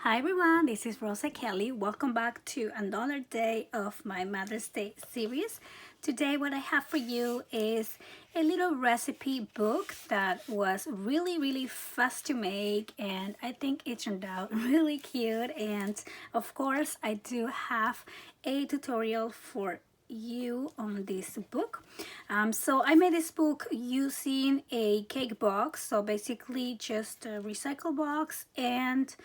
Hi everyone, this is Rosa Kelly. Welcome back to another day of my Mother's Day series. Today what I have for you is a little recipe book that was really fast to make, and I think it turned out really cute. And of course I do have a tutorial for you on this book. So I made this book using a cake box, so basically just a recycle box and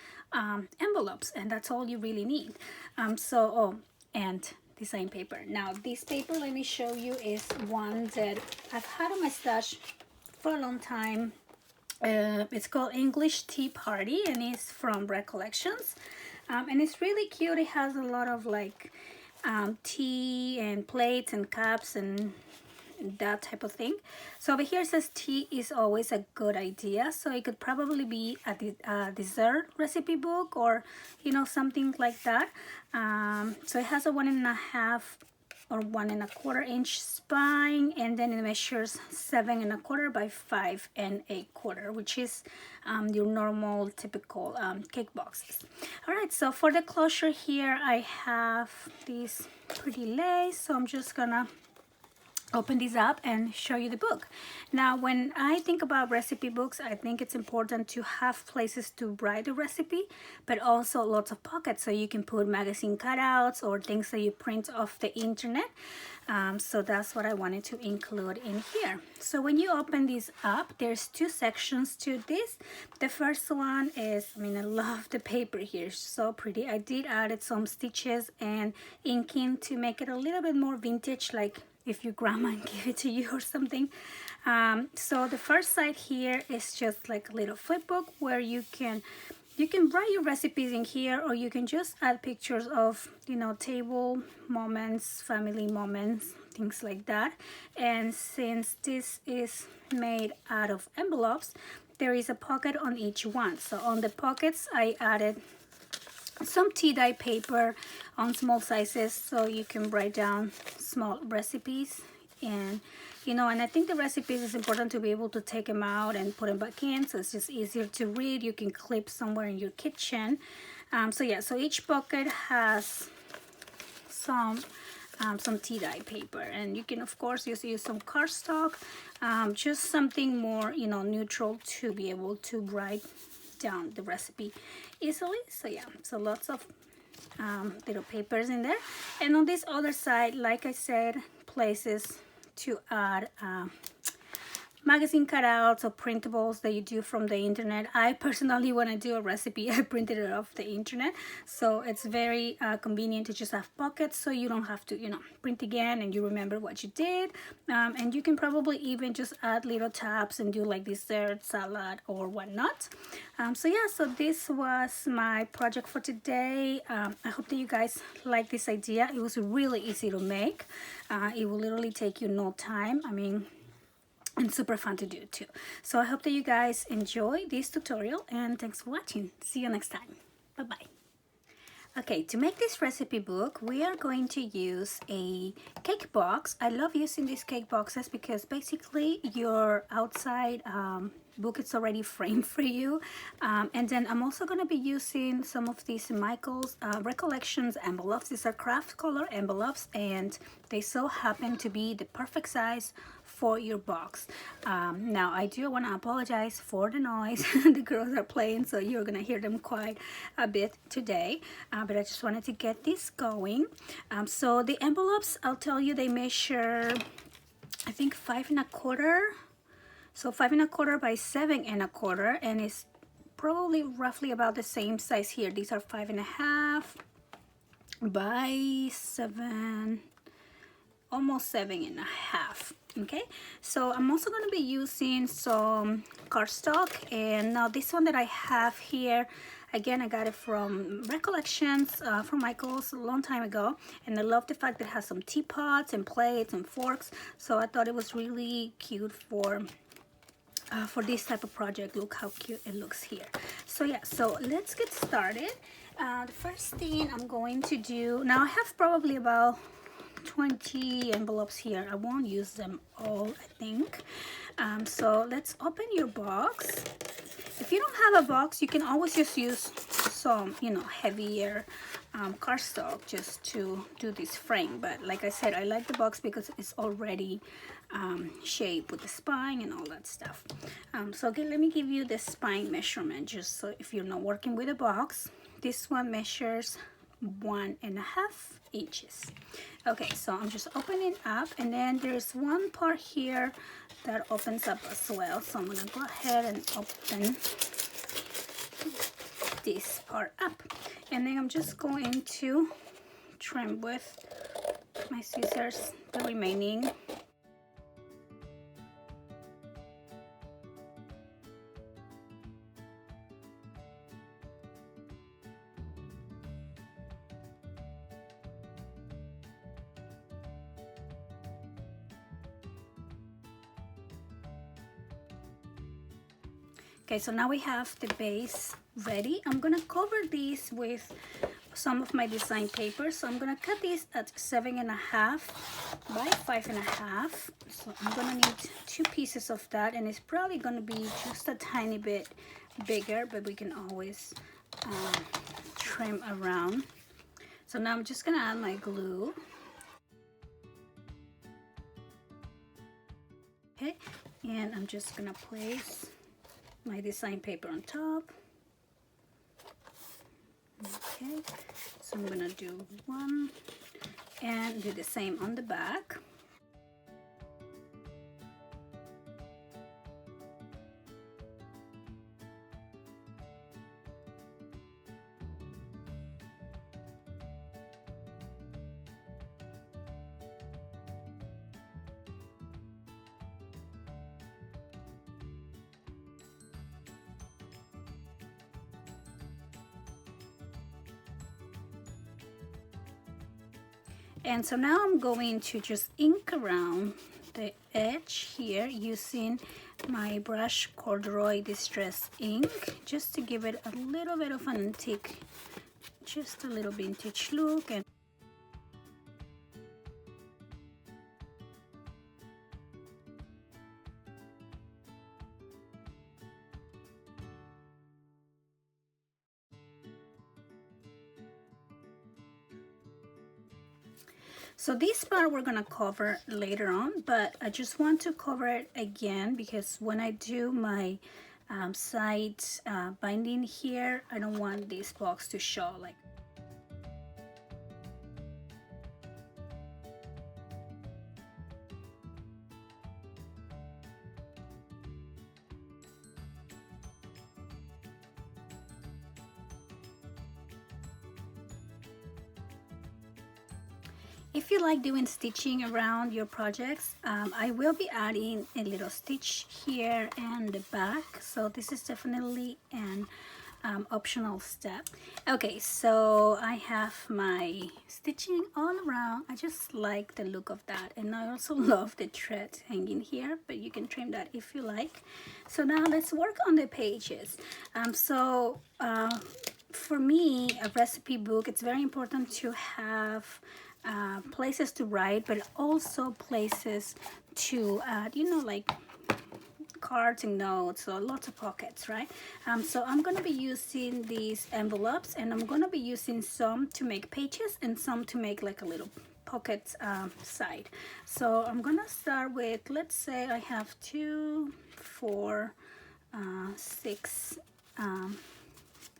envelopes, and that's all you really need. And design paper. Now this paper, let me show you, is one that I've had on my stash for a long time. It's called English Tea Party, and it's from Recollections, and it's really cute. It has a lot of like tea and plates and cups and that type of thing. So over here it says tea is always a good idea, so it could probably be a dessert recipe book, or something like that. So it has a 1.5 or 1.25 inch spine, and then it measures 7.25 by 5.25, which is your normal typical cake boxes. All right, so for the closure here I have this pretty lace, so I'm just gonna open this up and show you the book. Now when I think about recipe books, I think it's important to have places to write the recipe, but also lots of pockets so you can put magazine cutouts or things that you print off the internet. So that's what I wanted to include in here. So when you open this up, there's two sections to this. The first one is, I love the paper here, it's so pretty. I did add some stitches and inking to make it a little bit more vintage, like if your grandma gave it to you or something. So the first side here is just like a little flip book where you can write your recipes in here, or you can just add pictures of table moments, family moments, things like that. And since this is made out of envelopes, there is a pocket on each one. So on the pockets I added some tea dye paper on small sizes, so you can write down small recipes. And and I think the recipes is important to be able to take them out and put them back in, so it's just easier to read. You can clip somewhere in your kitchen. So yeah, so each pocket has some tea dye paper, and you can of course use some cardstock, just something more neutral to be able to write down the recipe easily. So yeah, so lots of little papers in there. And on this other side, like I said, places to add magazine cutouts or printables that you do from the internet. I personally, when I do a recipe, I printed it off the internet, so it's very convenient to just have pockets, so you don't have to print again, and you remember what you did. And you can probably even just add little tabs and do like dessert, salad, or whatnot. So yeah, so this was my project for today. I hope that you guys like this idea. It was really easy to make. It will literally take you no time. And super fun to do too. So I hope that you guys enjoy this tutorial, and thanks for watching. See you next time. Bye bye. Okay, to make this recipe book, we are going to use a cake box. I love using these cake boxes because basically your outside book is already framed for you. And then I'm also going to be using some of these Michael's Recollections envelopes. These are craft color envelopes, and they so happen to be the perfect size for your box. Now I do want to apologize for the noise. The girls are playing, so you're gonna hear them quite a bit today, but I just wanted to get this going. So the envelopes, I'll tell you, they measure, I think, 5.25, so 5.25 by 7.25, and it's probably roughly about the same size here. These are 5.5 by 7, almost 7.5. Okay, so I'm also going to be using some cardstock, and now this one that I have here, again, I got it from Recollections, from Michael's a long time ago, and I love the fact that it has some teapots and plates and forks, so I thought it was really cute for this type of project. Look how cute it looks here. So yeah, so let's get started. The first thing I'm going to do, now I have probably about 20 envelopes here. I won't use them all, I think. So let's open your box. If you don't have a box, you can always just use some, you know, heavier cardstock just to do this frame. But like I said, I like the box because it's already shaped with the spine and all that stuff. So okay, let me give you the spine measurement, just so if you're not working with a box. This one measures 1.5 inches. Okay, so I'm just opening up, and then there's one part here that opens up as well. So I'm gonna go ahead and open this part up, and then I'm just going to trim with my scissors the remaining. Okay, so now we have the base ready. I'm gonna cover this with some of my design paper. So I'm gonna cut this at 7.5 by 5.5. So I'm gonna need 2 pieces of that, and it's probably gonna be just a tiny bit bigger, but we can always trim around. So now I'm just gonna add my glue. Okay, and I'm just gonna place my design paper on top. Okay, so I'm gonna do one and do the same on the back. And so now I'm going to just ink around the edge here using my brush corduroy distress ink, just to give it a little bit of an antique, just a little vintage look. And so this part we're gonna cover later on, but I just want to cover it again because when I do my side binding here, I don't want this box to show. Like, if you like doing stitching around your projects, I will be adding a little stitch here and the back. So this is definitely an optional step. Okay, so I have my stitching all around. I just like the look of that, and I also love the thread hanging here, but you can trim that if you like. So now let's work on the pages. For me, a recipe book, it's very important to have places to write, but also places to add, you know, like cards and notes, or lots of pockets, right? So I'm going to be using these envelopes, and I'm going to be using some to make pages and some to make like a little pockets side. So I'm going to start with, let's say I have 2, 4, 6,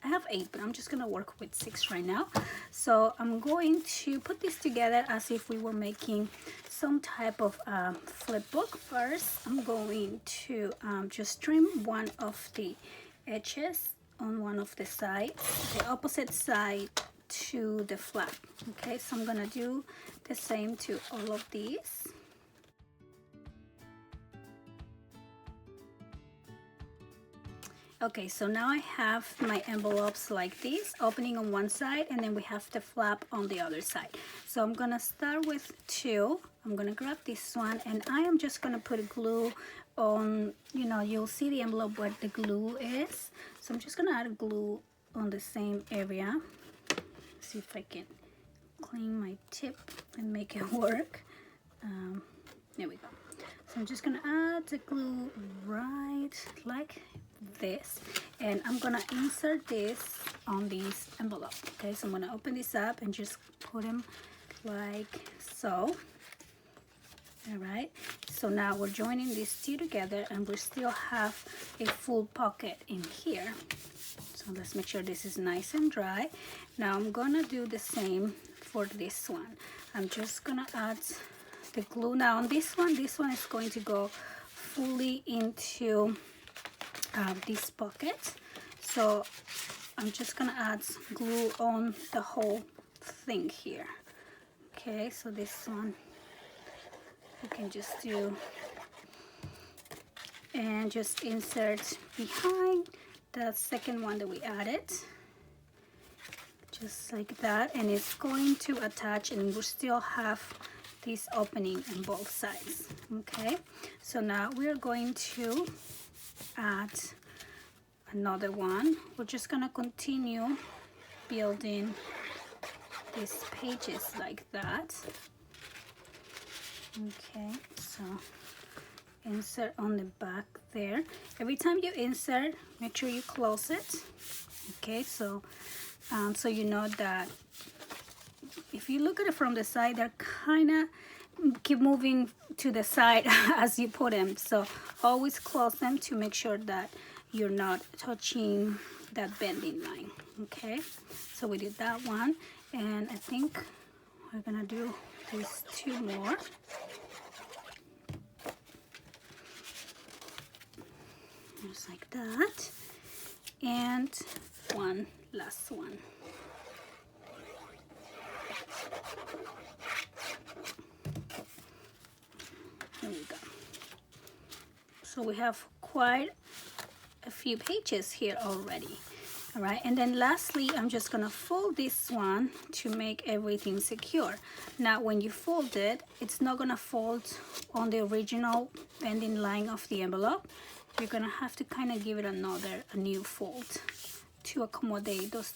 I have 8, but I'm just gonna work with 6 right now. So I'm going to put this together as if we were making some type of flip book. First, I'm going to just trim one of the edges on one of the sides, the opposite side to the flap. Okay, so I'm gonna do the same to all of these. Okay, so now I have my envelopes like this, opening on one side, and then we have the flap on the other side. So I'm gonna start with 2. I'm gonna grab this one, and I am just gonna put glue on, you know, you'll see the envelope where the glue is. So I'm just gonna add glue on the same area. See if I can clean my tip and make it work. There we go. So I'm just gonna add the glue right like this, and I'm gonna insert this on this envelope. Okay, so I'm gonna open this up and just put them like so. All right, so now we're joining these two together, and we still have a full pocket in here. So let's make sure this is nice and dry. Now I'm gonna do the same for this one. I'm just gonna add the glue. Now on this one is going to go fully into this pocket. So I'm just gonna add glue on the whole thing here. Okay, so this one you can just do and just insert behind the second one that we added, just like that, and it's going to attach, and we still have this opening on both sides. Okay, so now we're going to add another one. We're just gonna continue building these pages like that. Okay, so insert on the back there. Every time you insert, make sure you close it. Okay, so so you know that if you look at it from the side, they're kind of keep moving to the side as you put them. So always close them to make sure that you're not touching that bending line. Okay, so we did that one, and I think we're gonna do these two more. Just like that, and one last one. There we go. So we have quite a few pages here already. All right, and then lastly, I'm just gonna fold this one to make everything secure. Now when you fold it, it's not gonna fold on the original bending line of the envelope. You're gonna have to kind of give it a new fold to accommodate those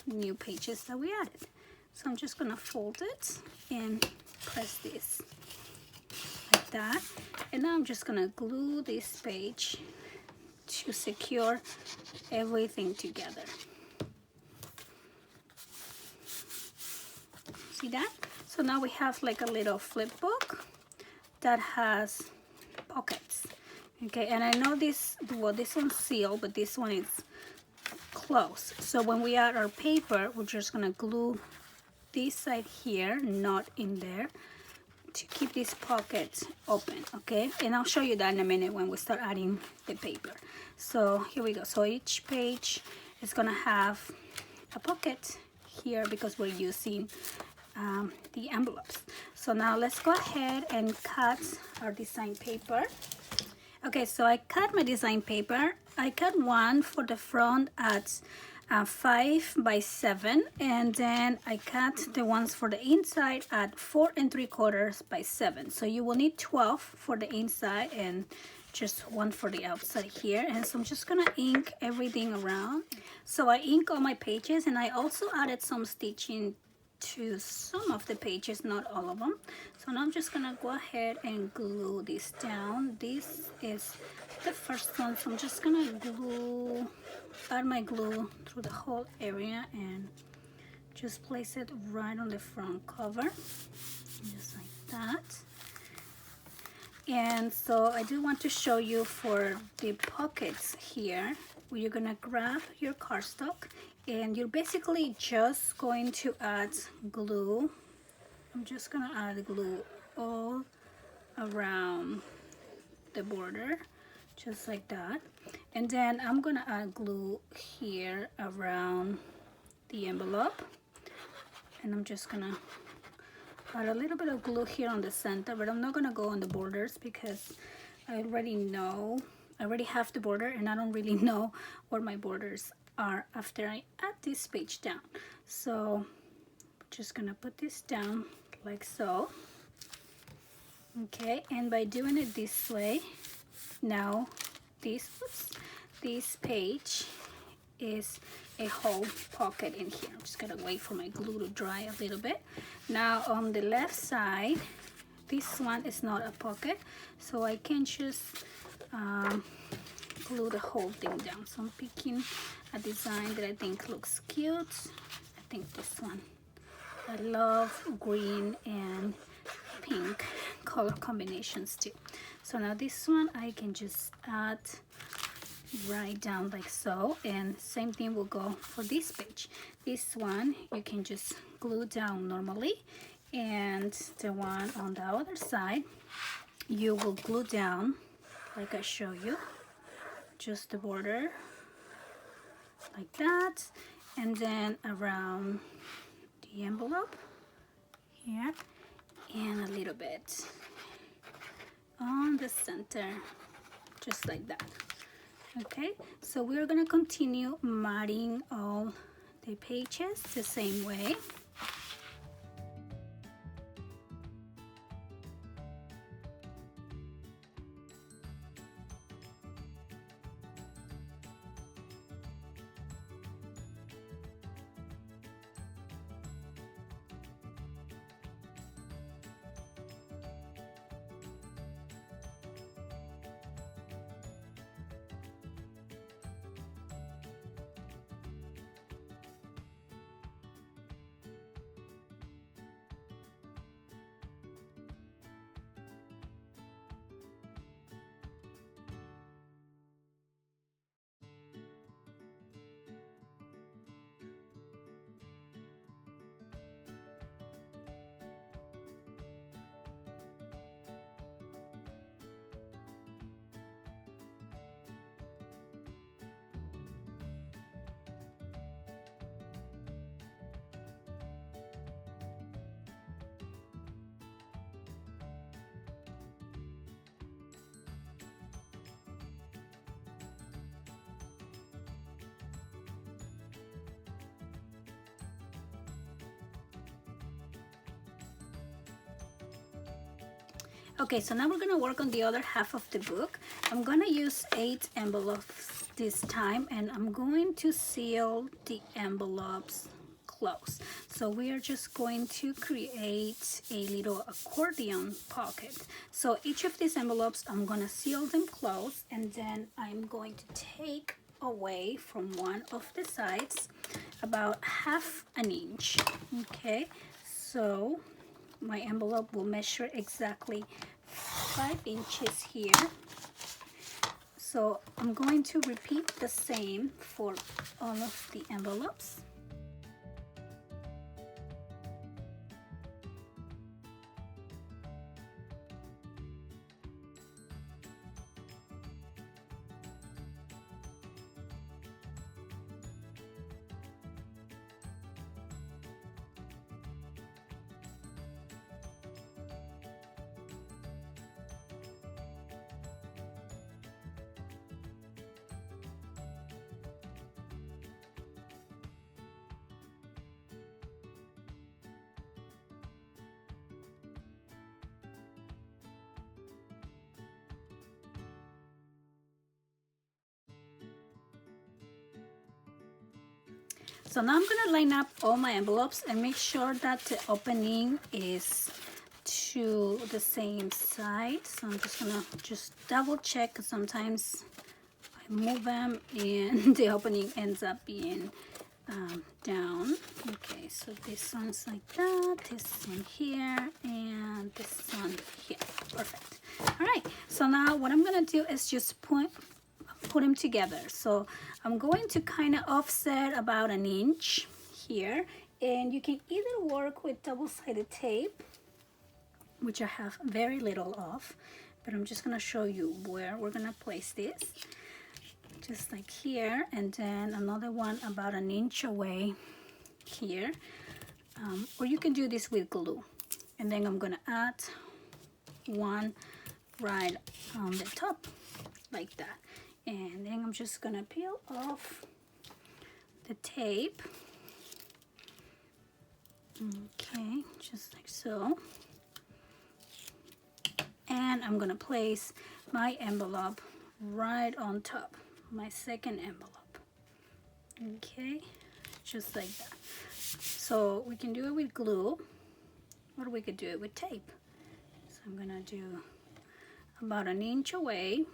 new pages that we added. So I'm just gonna fold it and press this like that, and now I'm just gonna glue this page to secure everything together. See that? So now we have like a little flip book that has pockets. Okay, and I know this, well, this one's sealed, but this one is closed. So when we add our paper, we're just gonna glue this side here, not in there, to keep this pocket open. Okay, and I'll show you that in a minute when we start adding the paper. So here we go. So each page is gonna have a pocket here because we're using the envelopes. So now let's go ahead and cut our design paper. Okay, so I cut my design paper. I cut one for the front at 5 by 7, and then I cut the ones for the inside at 4 3/4 by 7. So you will need 12 for the inside and just one for the outside here. And so I'm just gonna ink everything around. So I ink all my pages, and I also added some stitching to some of the pages, not all of them. So now I'm just gonna go ahead and glue this down. This is the first one, so I'm just gonna add my glue through the whole area and just place it right on the front cover, just like that. And so I do want to show you for the pockets here, where you're gonna grab your cardstock and you're basically just going to add glue. I'm just gonna add glue all around the border, just like that. And then I'm gonna add glue here around the envelope, and I'm just gonna add a little bit of glue here on the center, but I'm not gonna go on the borders because I already have the border, and I don't really know where my borders are after I add this page down. So I'm just gonna put this down like so. Okay, and by doing it this way, now this page is a whole pocket in here. I'm just gonna wait for my glue to dry a little bit. Now on the left side, this one is not a pocket, so I can just glue the whole thing down. So I'm picking a design that I think looks cute. I think this one. I love green and pink color combinations too. So now this one I can just add right down like so, and same thing will go for this page. This one you can just glue down normally, and the one on the other side you will glue down like I show you, just the border like that, and then around the envelope here and a little bit on the center, just like that. Okay, so we're gonna continue matting all the pages the same way. Okay, so now we're gonna work on the other half of the book. I'm gonna use 8 envelopes this time, and I'm going to seal the envelopes close. So we are just going to create a little accordion pocket. So each of these envelopes, I'm gonna seal them close, and then I'm going to take away from one of the sides about ½ an inch. Okay, so my envelope will measure exactly 5 inches here. So I'm going to repeat the same for all of the envelopes. So now I'm gonna line up all my envelopes and make sure that the opening is to the same side. So I'm just gonna double check, because sometimes I move them and the opening ends up being down. Okay, so this one's like that, this one here, and this one here. Perfect. All right, so now what I'm gonna do is just put them together. So I'm going to kind of offset about an inch here, and you can either work with double-sided tape, which I have very little of, but I'm just gonna show you where we're gonna place this, just like here, and then another one about an inch away here, or you can do this with glue. And then I'm gonna add one right on the top like that, and then I'm just gonna peel off the tape. Okay, just like so, and I'm gonna place my envelope right on top, my second envelope. Okay, just like that. So we can do it with glue, or we could do it with tape. So I'm gonna do about 1 inch away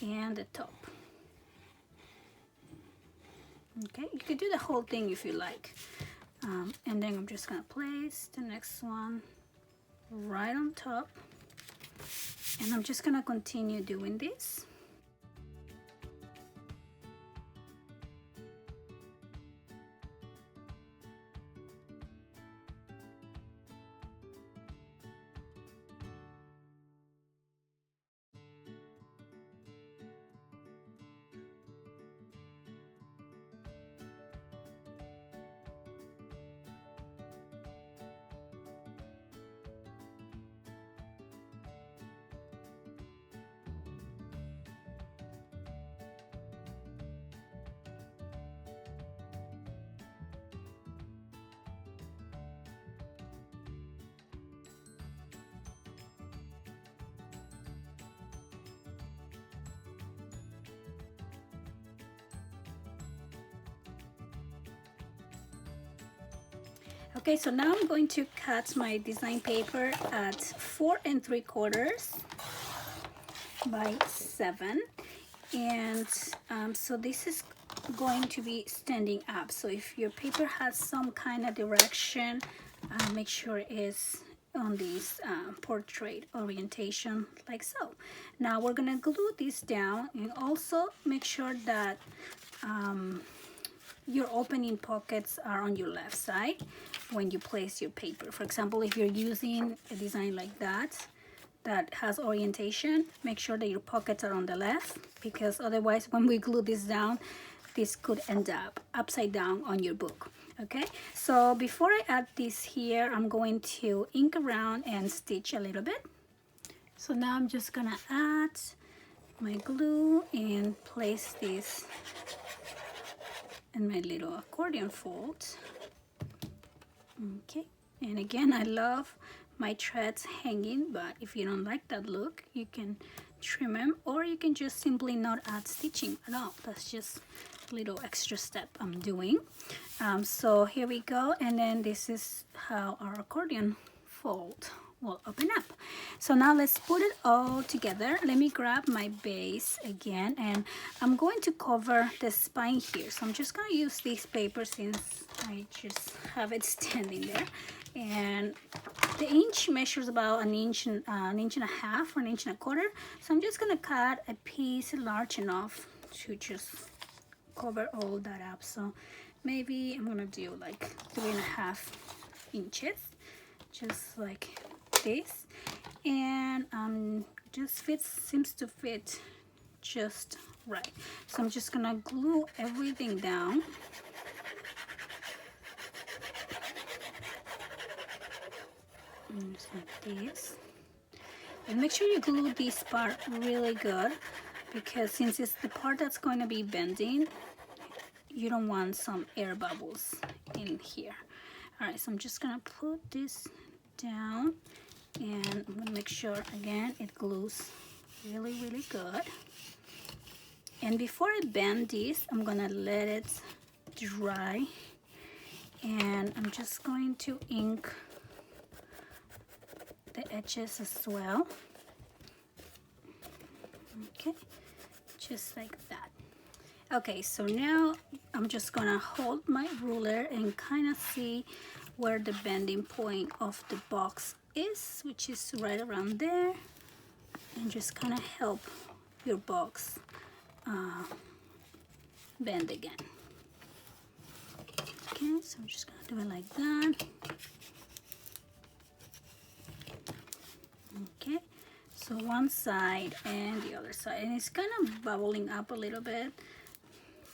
and the top. Okay, you could do the whole thing if you like. And then I'm just gonna place the next one right on top, and I'm just gonna continue doing this. Okay, so now I'm going to cut my design paper at 4 3/4 by 7, and so this is going to be standing up. So if your paper has some kind of direction, make sure it's on this portrait orientation, like so. Now we're gonna glue this down, and also make sure that your opening pockets are on your left side when you place your paper. For example, if you're using a design like that has orientation, make sure that your pockets are on the left, because otherwise when we glue this down, this could end up upside down on your book. Okay, so before I add this here, I'm going to ink around and stitch a little bit. So now I'm just gonna add my glue and place this in my little accordion fold. Okay, and again, I love my threads hanging, but if you don't like that look, you can trim them, or you can just simply not add stitching at all. That's just a little extra step I'm doing. So here we go, and then this is how our accordion fold will open up. So now let's put it all together. Let me grab my base again, and I'm going to cover the spine here. So I'm just going to use this paper since I just have it standing there, and the inch measures about an inch and a half or 1 1/4 inches. So I'm just going to cut a piece large enough to just cover all that up. So maybe I'm going to do like 3.5 inches, just like this, and just seems to fit just right. So I'm just gonna glue everything down. Just like this, and make sure you glue this part really good, because since it's the part that's going to be bending, you don't want some air bubbles in here. All right, so I'm just gonna put this down, and I'm gonna make sure again it glues really good. And before I bend this, I'm gonna let it dry, and I'm just going to ink the edges as well. Okay, just like that. Okay, so now I'm just gonna hold my ruler and kind of see where the bending point of the box is, which is right around there, and just kind of help your box bend again. Okay, so I'm just gonna do it like that. Okay, so one side and the other side, and it's kind of bubbling up a little bit,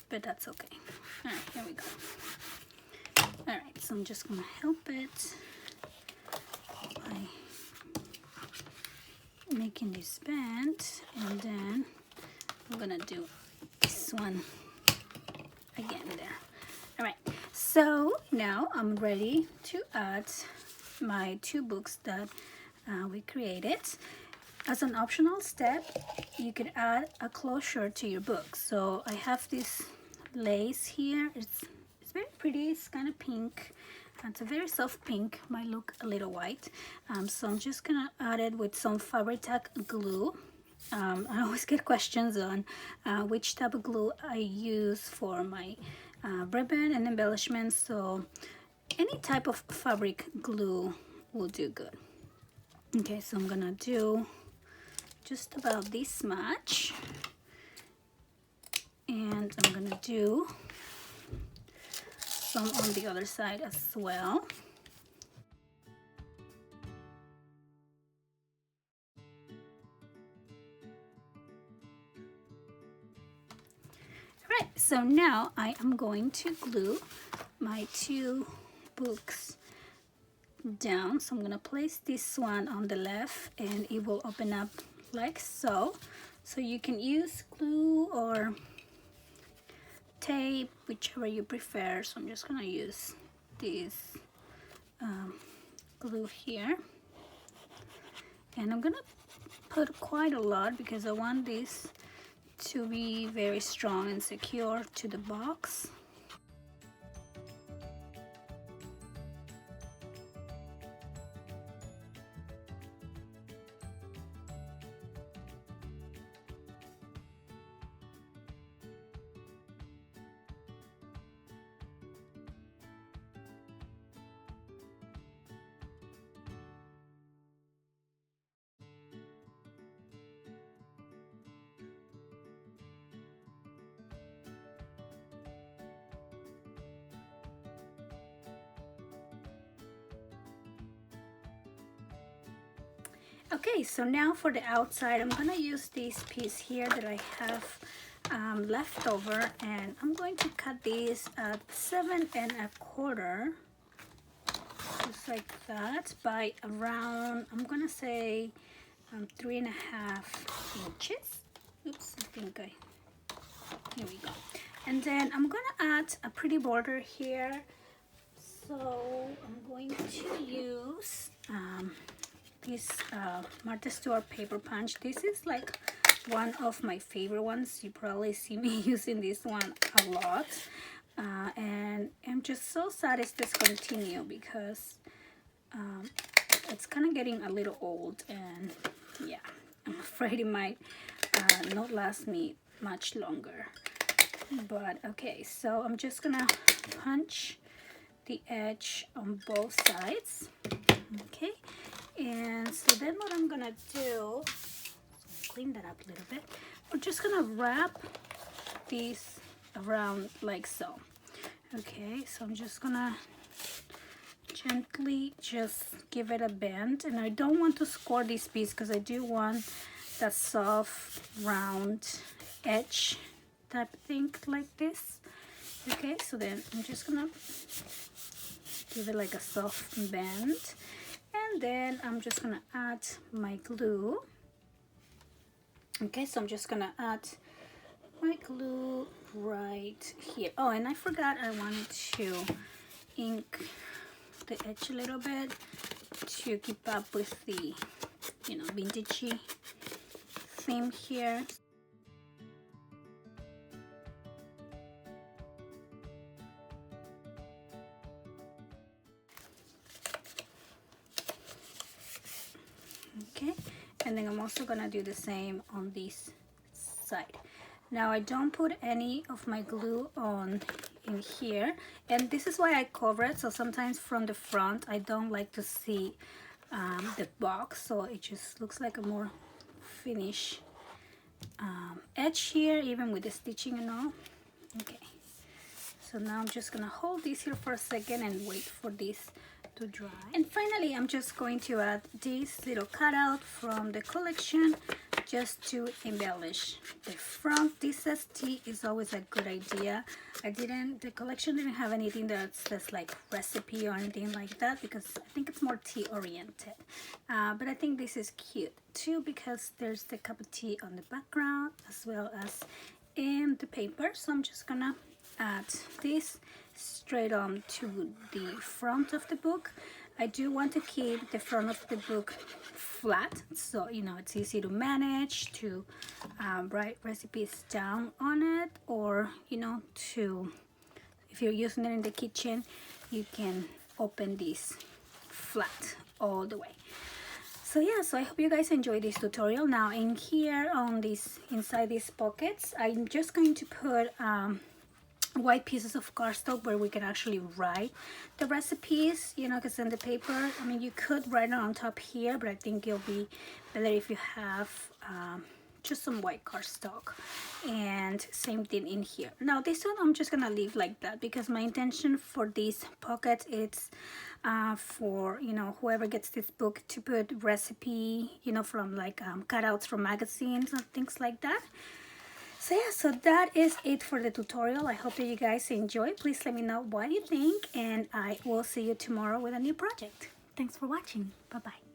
but that's okay. All right, here we go. All right, so I'm just gonna help it by making this bend, and then I'm gonna do this one again there. All right, so now I'm ready to add my 2 books that we created. As an optional step, you could add a closure to your book. So I have this lace here. It's very pretty. It's kind of pink. It's a very soft pink, might look a little white. So I'm just gonna add it with some Fabri-Tac glue. I always get questions on which type of glue I use for my ribbon and embellishments, so any type of fabric glue will do good. Okay, so I'm gonna do just about this much, and I'm gonna do some on the other side as well. Right, so now I am going to glue my two books down. So I'm gonna place this one on the left and it will open up like so. So you can use glue or tape, whichever you prefer. So I'm just gonna use this glue here, and I'm gonna put quite a lot because I want this to be very strong and secure to the box. Okay, so now for the outside, I'm gonna use this piece here that I have left over, and I'm going to cut this at 7 1/4, just like that, by around, I'm gonna say 3 1/2 inches. Oops, I think here we go. And then I'm gonna add a pretty border here. So I'm going to use this Martha Stewart paper punch. This is like one of my favorite ones. You probably see me using this one a lot, and I'm just so sad it's discontinued because it's kind of getting a little old, and yeah, I'm afraid it might not last me much longer. But okay, so I'm just gonna punch the edge on both sides. Okay, and so then what I'm gonna do, clean that up a little bit, we're just gonna wrap these around like so. Okay, so I'm just gonna gently just give it a bend, and I don't want to score this piece because I do want that soft round edge type thing like this. Okay, so then I'm just gonna give it like a soft bend, and then I'm just gonna add my glue. Okay, so I'm just gonna add my glue right here. Oh, and I forgot I wanted to ink the edge a little bit to keep up with the, you know, vintagey theme here. Okay, and then I'm also gonna do the same on this side. Now I don't put any of my glue on in here, and this is why I cover it. So sometimes from the front I don't like to see the box, so it just looks like a more finished edge here, even with the stitching and all. Okay, so now I'm just gonna hold this here for a second and wait for this to dry. And finally, I'm just going to add this little cutout from the collection just to embellish the front. This says tea is always a good idea. The collection didn't have anything that's like recipe or anything like that because I think it's more tea oriented. But I think this is cute too because there's the cup of tea on the background as well as in the paper. So I'm just gonna add this straight on to the front of the book. I do want to keep the front of the book flat, so you know it's easy to manage, to write recipes down on it, or you know, to, if you're using it in the kitchen, you can open this flat all the way. So yeah, so I hope you guys enjoyed this tutorial. Now in here on this, inside these pockets, I'm just going to put white pieces of cardstock where we can actually write the recipes, you know, because in the paper, I mean, you could write it on top here, but I think it'll be better if you have just some white cardstock. And same thing in here. Now this one I'm just gonna leave like that because my intention for these pockets is for, you know, whoever gets this book to put recipe, you know, from like cutouts from magazines and things like that. So yeah, so that is it for the tutorial. I hope that you guys enjoy. Please let me know what you think, and I will see you tomorrow with a new project. Thanks for watching. Bye bye.